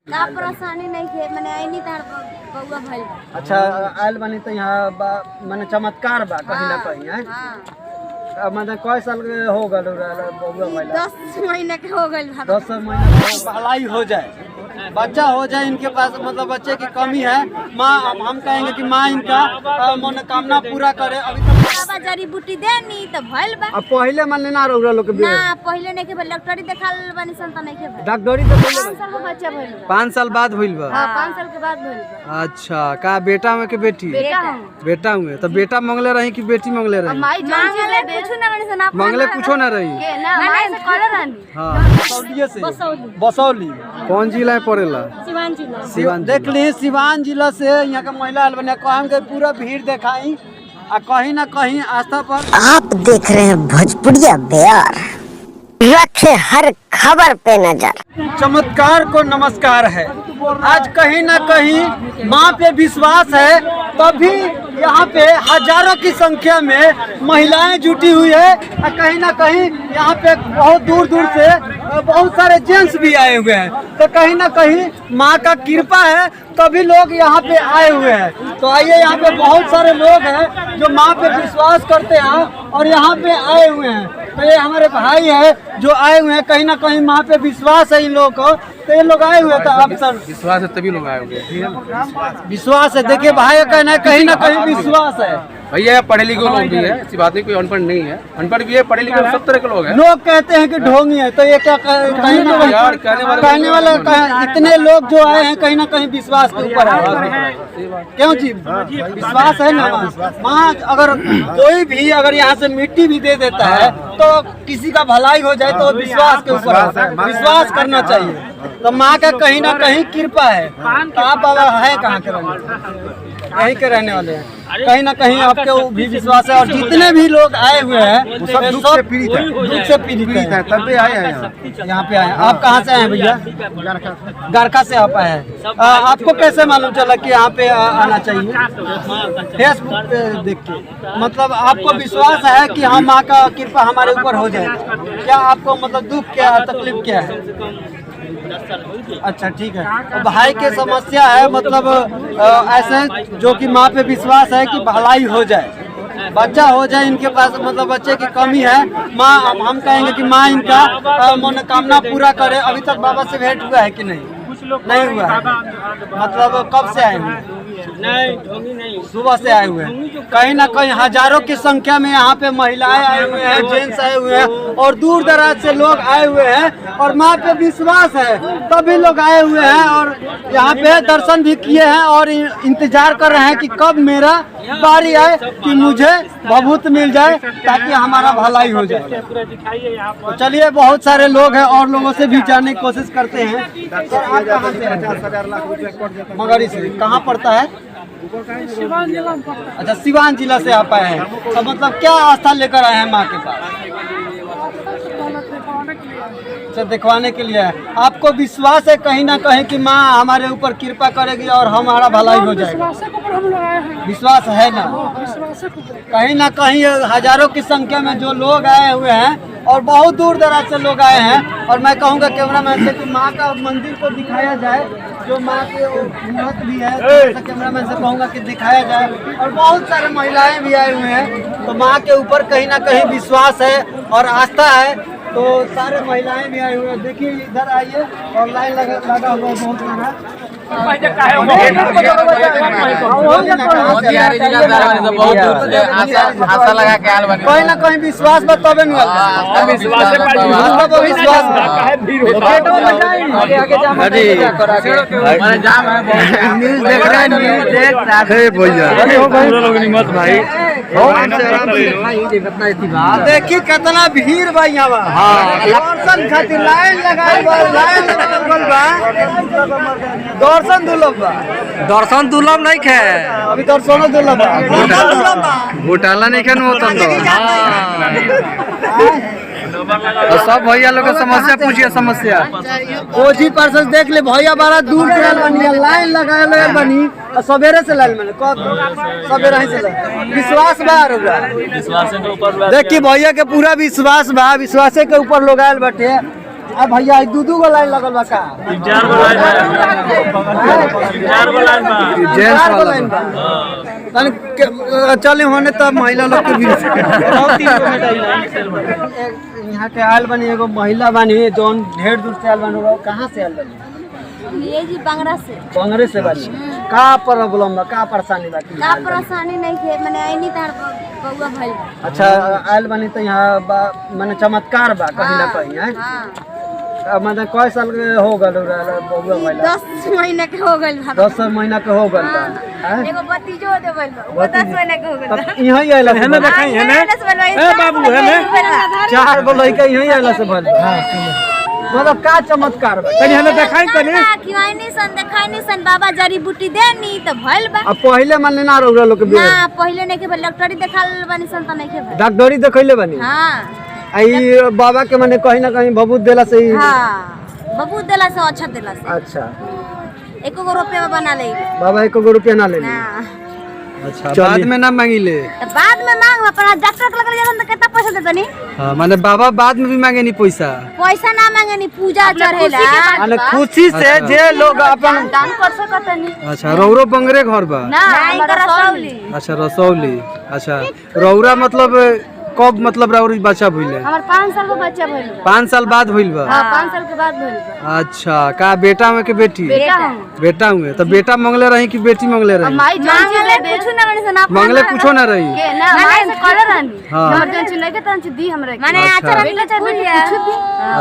का परेशानी नहीं है माने आईनी तार बउआ भइल। अच्छा आयल बनी तो यहाँ माने चमत्कार बा कहीं ना कहीं है। हां माने कई साल के हो गल बउआ भइल? 10 महीने के हो गइल। 10 महीने भलाई हो जाए, बच्चा हो जाए इनके पास, मतलब बच्चे की कमी है। माँ हम कहेंगे कि माँ इनका मनोकामना पूरा करे। अभी तक बाबा जड़ी बूटी देनी तो भइल बा। अब पहले मन ना रउरा लोग के ना पहले नहीं के डॉक्टरी देखाल बनी सन त नहीं के भइल। डॉक्टरी तो 5 साल का बच्चा भइल बा। 5 साल बाद हुई बा। हां 5 साल के बाद भइल बा। अच्छा का बेटा में के बेटी? बेटा हुए तो बेटा मंगले रही कि बेटी मंगले रही? माई मांगले कुछ ना बनी सन आप मंगले कुछो ना रही। ना माई से कॉलर रहनी। हां बसौली कौन जिला पड़ेला? सिवान जिला। सिवान देख ली सिवान जिला से यहाँ का महिला आयल बने कहम के पूरा भीड़ दिखाई आ कहीं ना कहीं आस्था पर। आप देख रहे हैं भोजपुरिया बिहार, रखे हर खबर पे नजर। चमत्कार को नमस्कार है। आज कहीं ना कहीं माँ पे विश्वास है, तभी यहाँ पे हजारों की संख्या में महिलाएं जुटी हुई है। और कहीं ना कहीं यहाँ पे बहुत दूर दूर से बहुत सारे जेंट्स भी आए हुए हैं। तो कहीं ना कहीं माँ का कृपा है तभी लोग यहाँ पे आए हुए हैं। तो आइए, यहाँ पे बहुत सारे लोग हैं जो माँ पे विश्वास करते हैं और यहाँ पे आए हुए हैं। तो ये हमारे भाई है जो आए हुए हैं, कहीं ना कहीं माँ पे विश्वास है इन लोगों को, तो ये लोग आए हुए थे। आप सर विश्वास है तभी लोग आए होंगे। विश्वास है, देखिए भाई का कहना है कहीं ना कहीं विश्वास है। भैया पढ़े लिखे लोग भी है, ऐसी बात नहीं, कोई अनपढ़ नहीं है। अनपढ़ भी है, पढ़े लिखे सब तरह के लोग हैं। लोग कहते हैं कि ढोंगी है, तो ये क्या कहीं ना कहीं यार कहने वाले इतने लोग जो आए हैं कहीं ना कहीं विश्वास के ऊपर है। क्यों जी? विश्वास है ना। माँ अगर कोई भी अगर यहाँ से मिट्टी भी दे देता है तो किसी का भलाई हो जाए तो विश्वास के ऊपर है। विश्वास करना चाहिए। तो माँ का कहीं ना कहीं कृपा है। तो आप बाबा है कहाँ के रहने वाले? यहीं के रहने वाले हैं। कहीं ना कहीं आपके भी विश्वास है। और जितने भी लोग आए हुए हैं वो सब दुख से पीड़ित है, तभी आए हैं यहाँ पे आए। आप कहाँ से आए भैया? गरखा से आप आए हैं। आपको कैसे मालूम चला कि यहाँ पे आना चाहिए? फेसबुक पे देख के। मतलब आपको विश्वास है कि हम माँ का कृपा हमारे ऊपर हो जाए। क्या आपको मतलब दुख क्या तकलीफ क्या है? अच्छा ठीक है। तो भाई के समस्या है, मतलब ऐसे जो कि माँ पे विश्वास है कि भलाई हो जाए, बच्चा हो जाए इनके पास, मतलब बच्चे की कमी है। माँ हम कहेंगे कि माँ इनका मनोकामना पूरा करे। अभी तक बाबा से भेंट हुआ है कि नहीं? नहीं हुआ है। मतलब कब से आए हुए? नहीं, सुबह से आए हुए हैं। कहीं ना कहीं हजारों की संख्या में यहाँ पे महिलाएं आए हुए हैं, जेंट्स आए हुए हैं और दूर दराज से लोग आए हुए हैं। और माँ पे विश्वास है तभी लोग आए हुए हैं और यहाँ पे दर्शन भी किए हैं और इंतजार कर रहे हैं कि कब मेरा बारी आए कि मुझे भभूत मिल जाए ताकि हमारा भलाई हो जाए। तो चलिए, बहुत सारे लोग हैं और लोगों से भी जानने की कोशिश करते हैं। आप कहाँ से हैं? मगरी से। कहाँ पड़ता है? अच्छा, सिवान जिला से आप आए हैं। तो मतलब क्या आस्था लेकर आए हैं माँ के पास? अच्छा, दिखवाने के लिए है। आपको विश्वास है कहीं ना कहीं कि माँ हमारे ऊपर कृपा करेगी और हमारा भलाई हो जाएगा? विश्वास है ना? कहीं ना कहीं हजारों की संख्या में जो लोग आए हुए हैं और बहुत दूर दराज से लोग आए हैं। और मैं कहूँगा कैमरामैन से कि माँ का मंदिर को दिखाया जाए, जो माँ के मूर्त भी है, तो कैमरामैन से कहूँगा कि दिखाया जाए। और बहुत सारे महिलाएं भी आए हुए हैं। तो माँ के ऊपर कहीं ना कहीं विश्वास है और आस्था है। तो सारे महिलाएं भी आए हुए हैं। देखिए इधर आइए और लाइन लगा हुआ बहुत सारा। कहीं ना कहीं विश्वास बतावे देखी कितना भीड़ बा यहाँ। दर्शन खातिर लाइन दर्शन दुर्लभ बा। दर्शन दुर्लभ नहीं खे, अभी दर्शनो दुर्लभ बा। घोटाला नहीं खे तो सब भैया लोग समस्या पूछिए। समस्या ओजी परसस देख ले भैया, बड़ा दूर से बनी लाइन लगाए बनी। सवेरे से लाइन में सवेरे ही से विश्वास बा। देखिए भैया के पूरा विश्वास बा, विश्वास के ऊपर लोग आयल बैठे। अब भैया दू गो लाइन लगल बा का? 4 गो लाइन जेंट्स वाला लाइन बा। तनी चले होने तब महिला लोग के भी यहाँ के आयल बनी एगो महिला बनी जौन ढेर दूर से आयल बनी। कहाँ से आयल बनी? ये जी बांगड़ा से कांग्रेस से बनी। का प्रॉब्लम बा, का परेशानी बा? का परेशानी नहीं थे मैंने आई तार बउआ भइल बा। अच्छा आयल बनी तो यहाँ माने चमत्कार बा कहीं ना कहीं है। हाँ मतलब कई साल के हो गल बउआ भइला? 10 महीना के हो गइल बा। 10 महीना के हो गल बा। हैं? एगो भतीजो दे भइल बा। वो 10 महीना के हो गइल बा। तब यहीं आयल है ना देखाई है ना? ए बाबू है ना? 4 गो लड़का यहीं आयल से भइल। मतलब का चमत्कार बा? तनी हमें देखाई तनी। खिवाई नहीं सन देखाई नहीं सन बाबा जड़ी बूटी देनी तो भइल बा। अब पहले माने ना रौरा लोग के ना पहले नहीं के डॉक्टरी देखाल बनी सन त नहीं के भइल। डॉक्टरी देखैले बनी। हां आई बाबा के माने कहीं ना कहीं भभूत देला से ही। हां बहुत देला से अच्छा देला से। अच्छा एको गो रुपया बना ले बाबा 1 गो रुपया ना ले ली। ना अच्छा बाद में ना मांगिले। तो बाद में मांग पर डॉक्टर के लगे जान त कितना पैसा देता नी? हाँ माने बाबा बाद में भी मांगे नहीं पैसा। पैसा ना मांगे नी पूजा चढ़ेला माने खुशी से जे लोग अपन दान कर सकत नी। अच्छा रौरो बंगरे घर बा? ना हमरा रसौली अच्छा रसौली। अच्छा रौरा मतलब कब मतलब रौरी बच्चा भइले? हमर 5 साल के बच्चा भइल बा। 5 साल बाद भइल बा? हां 5 साल के बाद भइल बा। अच्छा का बेटा में के बेटी? बेटा हूं। बेटा हुए तो बेटा मंगले रही कि बेटी मंगले रही? माई मांगले कुछ ना बने से ना मंगले कुछो ना रही? के ना माई से कर रहनी। हाँ। हमर जन चुने के तन दी हमरा माने अच्छा। अच्छा बेटा चाहे बेटी कुछ भी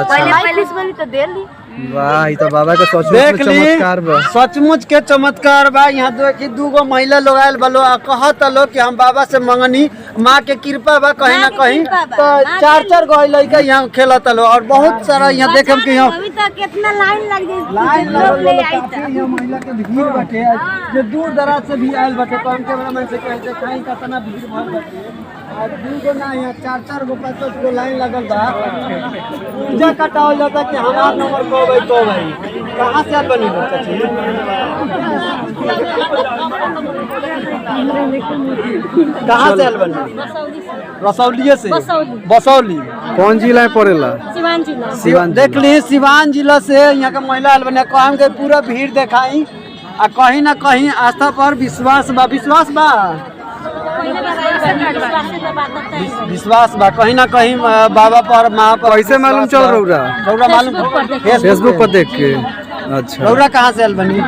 पहले पहले से बनी तो दे ली। वाह ई तो बाबा के सचमुच देख में ली चमत्कार बा। सचमुच के चमत्कार बा। यहाँ देखी 2 गो महिला लोग आयल बलो कहत लो कि हम बाबा से मंगनी माँ के कृपा बा कहीं ना कहीं। तो 4 गो लड़का यहाँ खेलत लो और बहुत सारा यहाँ देखम कि यहाँ अभी तक कितना लाइन लग गई लाइन लोग लगल ले बा। आई काफी यहाँ महिला के भीड़ बाटे जो दूर दराज से भी आयल बाटे। कौन कैमरामैन से कहते कहीं कितना भीड़ भर बाटे। और 2 गो ना यहाँ 4 गो 5 गो लाइन लगल बा। पूजा कटावल जाता कि हमार नंबर कब है कब है। कहाँ से आप बनी लोग चाची? कहाँ से आयल बनी? रसौलिये से। बसौली कौन जिला में पड़ेला? सिवान देख ली सिवान जिला से यहाँ के महिला आयल बने। कहम के पूरा भीड़ देखाई आ कहीं ना कहीं आस्था पर विश्वास बा। विश्वास बा विश्वास बा कहीं ना कहीं बाबा पर माँ पर। कैसे मालूम चल रौरा? रौरा मालूम फेसबुक पर देख के। अच्छा रौरा कहाँ से आयल बनी?